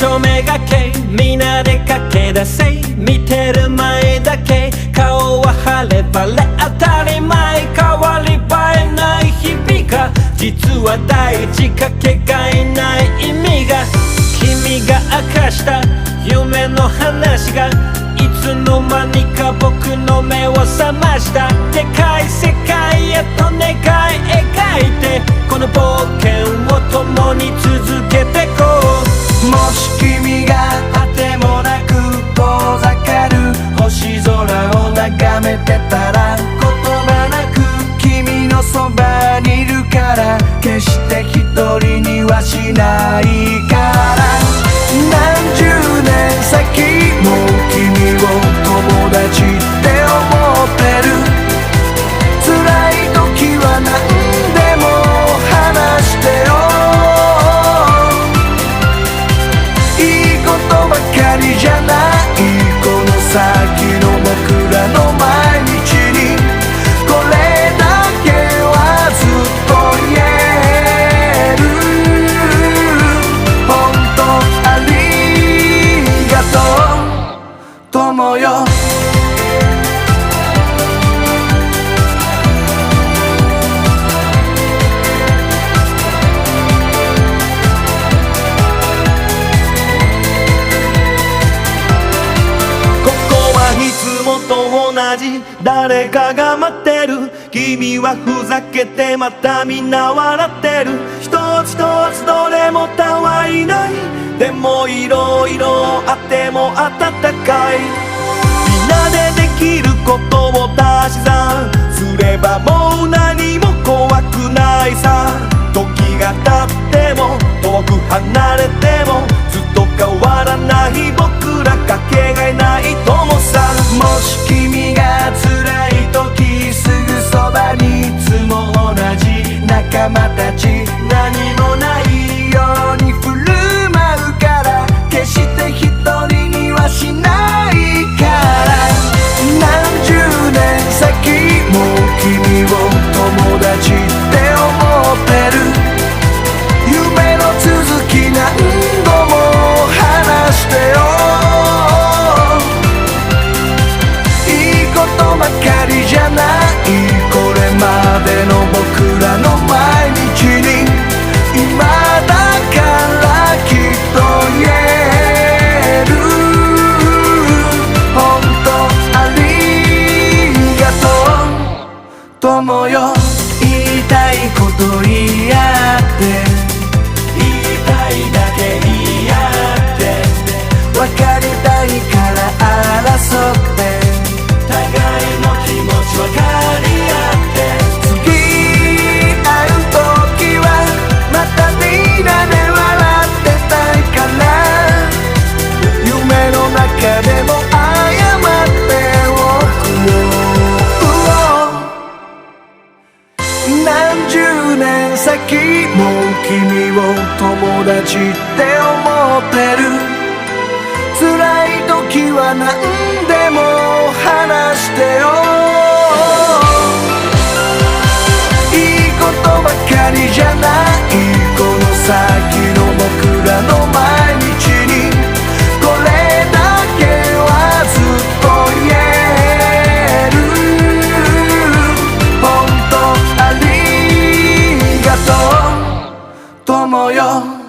照明がけみんなで駆け出せ見てる前だけ顔は晴れ晴れ当たり前変わり映えない日々が実は大事かけがえない意味が君が明かした夢の話がいつの間にか僕の目を覚ましたでかい世界へと願い描いてこの冒険を共に続けてこうもし君があてもなく遠ざかる星空を眺めてたら言葉なく君のそばにいるから決して一人にはしないから何十年先も君を友達って思ってる辛い時は何でも話してよいいことばかりじゃないこの先の僕らの毎日にこれだけはずっと言える本当ありがとう友よ同じ誰かが待ってる君はふざけてまたみんな笑ってる一つ一つどれもたわいないでもいろいろあっても温かいみんなでできることを足し算すればもう何も怖くないさ時が経っても遠く離れてもずっと変わらない僕らかけがえない友さもし君が辛い時すぐそばにいつも同じ仲間たち何もないように振る舞うから決して一人にはしないから何十年先も君を友達って思ってる夢の続き何度も話してよいいことばかりじゃないこれまでの僕らの毎日に今だからきっと言える本当ありがとう友よ言いたいこと言い合って言いたいだけ言い合って分かりたいから争って互いの気持ち分かり合って次会う時はまたみんなで笑ってたいから夢の中でも謝っておくよ何十年先も君を友達って思ってる辛い時は何でも話してよいいことばかりじゃないこの先の僕らの毎日にこれだけはずっと言える本当ありがとう友よ